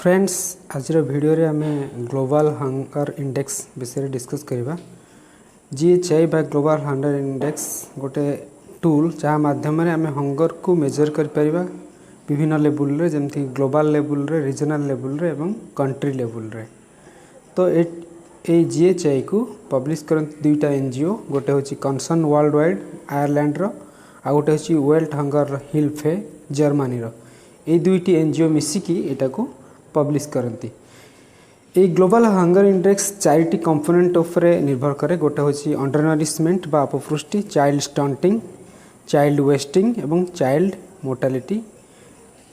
Friends आज video रे आम ग्लोबल हंगर इंडेक्स विषय डिस्कस करवा। जीएचआई बा ग्लोबल हंगर इंडेक्स गोटे टूल जहाँ माध्यम आम हंगर को मेजर कर परिबा विभिन्न लेवल रे, जमती ग्लोबल लेवल रे, रीजनल लेवल रे एवं कंट्री लेवल रे। तो ए जीएचआई को पब्लिश करते दुईटा एनजीओ, गोटे हूँ कंसर्न वर्ल्ड वाइड आयरलैंड रो, आ गोटे हूँ वर्ल्ड हंगर हिल्फे जर्मनी रो। ये दुईटी एनजीओ मिसिकी एटा को पब्लिश करती। ये global hunger index charity component उपरे निर्भर करे। गोटे हूँ अंडर नरिशमेंट बा अपपुष्टि, चाइल्ड स्टंटिंग, चाइल्ड वेस्टिंग एवं चाइल्ड मोर्टालिटी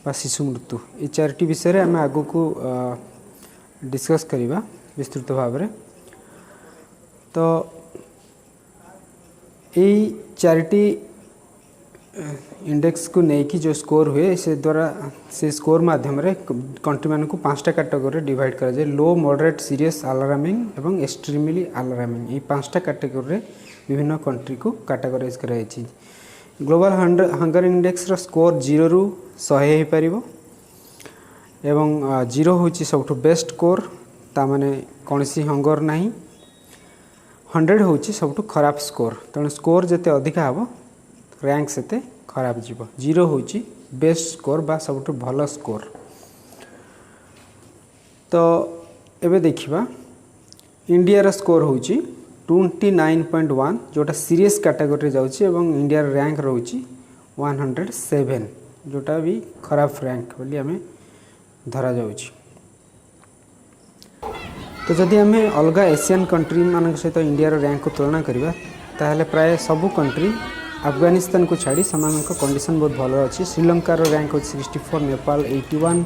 बा शिशु मृत्यु। ये चारिटी विषय आम आगु को डिस्कस करवा विस्तृत भाव में। तो ये चारिटी इंडेक्स को लेकिन जो स्कोर हुए से द्वारा से स्कोर माध्यम कंट्री मान को 5टा कैटेगरी डिवाइड करा जाए। लो, मॉडरेट, सीरियस, अलार्मिंग एवं एक्सट्रीमली अलार्मिंग। ये 5टा कैटेगरी विभिन्न कंट्री को कैटेगराइज करा जाए। ग्लोबल हंगर इंडेक्स रो स्कोर 0 रु 100 हो पार एवं 0 हूँ सब बेस्ट स्कोर, ता माने कौन सी हंगर नहीं। 100 हूँ सब खराब स्कोर, तेणु स्कोर जिते अधिका हम रैंक से खराब जीव। 0 हूँ बेस्ट स्कोर बा सब भल स्कोर। तो एबे देखिबा इंडिया स्कोर हूँ 29.1 जोटा सीरियस कैटेगरी जाउची एवं इंडिया रैंक रोची 107 जोटा भी खराब रैंक बोली आमे धरा जाउची। तो जदि आम अलग एशियन कंट्री मान सहित इंडिया रैंक को तुलना करवा, ताहले प्राय सबू कंट्री अफगानिस्तान को छाड़ी सामान कंडीशन बहुत भल अच्छी। श्रीलंकार रैंक हो 64, नेपाल 81,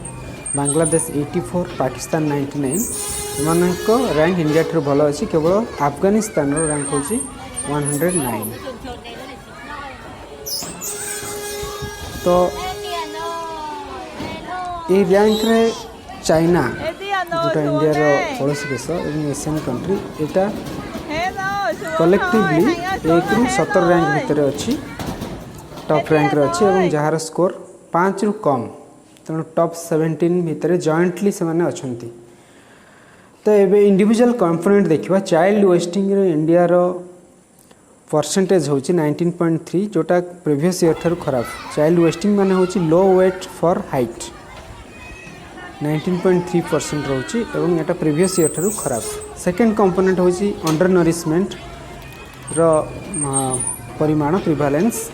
बांग्लादेश 84, पाकिस्तान 99। एमानक रैंक इंडिया ठूँ भल अच्छी। केवल अफगानिस्तान रैंक हो 109। तो ये रैंक रे चाइना जोटा इंडिया पड़ोसी देश और एशियन कंट्री एटा कलेक्टिवली 1 रु 17 रैंक भितर अच्छी, टॉप रैंक रे अच्छी एवं जार स्कोर 5 रु कम, तेणु टॉप 17 भितर जॉइंटली से माने अछंती। तो एबे इंडिविजुअल कंपोनेंट देखिबा। चाइल्ड वेस्टिंग रे इंडिया रो परसेंटेज होची 19.3 जोटा प्रीवियस ईयर ठारू खराब। चाइल्ड वेस्टिंग माने होची लो वेट फॉर हाइट 19.3% रोची एवं एटा प्रीवियस ईयर ठारू खराब। सेकेंड कंपोनेंट होची अंडर नरिशमेंट रो परिमाण प्रिवालेंस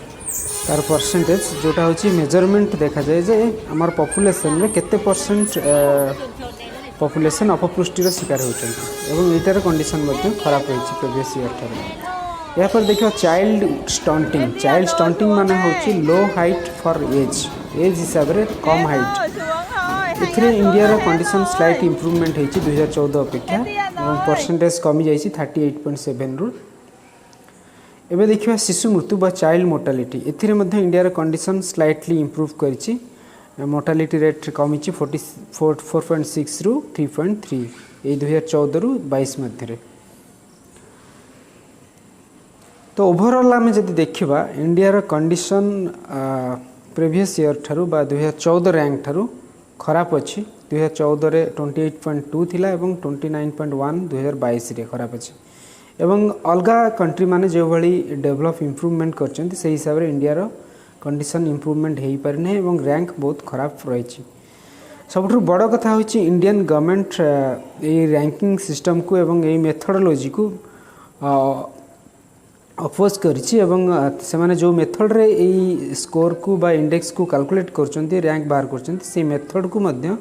तार परसेंटेज जोटा होची मेजरमेंट देखा जाए जे आमार पॉपुलेशन रे केते परसेंट पॉपुलेशन अपपुष्टि शिकार होचंती एवं एटार कंडीशन मध्ये खराब रही प्रीवियस ईयर ठारू। या पर देखियो चाइल्ड स्टंटिंग। चाइल्ड स्टंटिंग माने होची लो हाइट फॉर एज हिसाब रे कम हाइट। एथिरे इंडिया रो कंडीशन स्लाइट इंप्रूवमेंट होईची 2014 अपेक्षा एवं परसेंटेज कमी जाईची 38.7 रु। एबे देखिबा शिशु मृत्यु बा चाइल्ड मोर्टालिटी। एथिरे मध्ये इंडिया रो कंडीशन स्लाइटली इंप्रूव करिची। मोर्टालिटी रेट कमीची 4.6 रु 3.3 ए 2014 रु 22 मध्ये। तो ओवरऑल आम जब देखा इंडिया रो कंडीशन प्रीवियस ईयर ठारू बा 2014 रैंक ठारू खराब अच्छी। 2014 रे 28.2 थिला एवं 29.1 2022 रे खराब अच्छी। एवं अलगा कंट्री माने जो भली डेवलप इंप्रूवमेंट करचंती से हिसाब रे इंडिया रो कंडीशन इंप्रूवमेंट हेई पारि नै एवं रैंक बहुत खराब रही। सबठु बड़ कथा होची इंडियन गवर्नमेंट ए रैंकिंग सिस्टम को एवं ए मेथोडोलॉजी को अपोज करिछि एवं से माने जो मेथड रे ए स्कोर को बा इंडेक्स को कैलकुलेट करचंती, रैंक बाहर करचंती, से मेथड को मध्य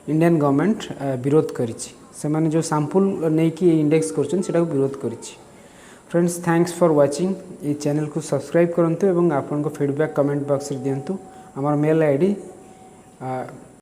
इंडियन गवर्नमेंट विरोध करिछि। से माने जो सैंपल नै कि इंडेक्स करचंती सेटा को विरोध करिछि। Friends, thanks for watching. ये चैनल को सब्सक्राइब करंतु एवं आपन को फीडबैक कमेंट बॉक्स रे दियंतु। हमर मेल आईडी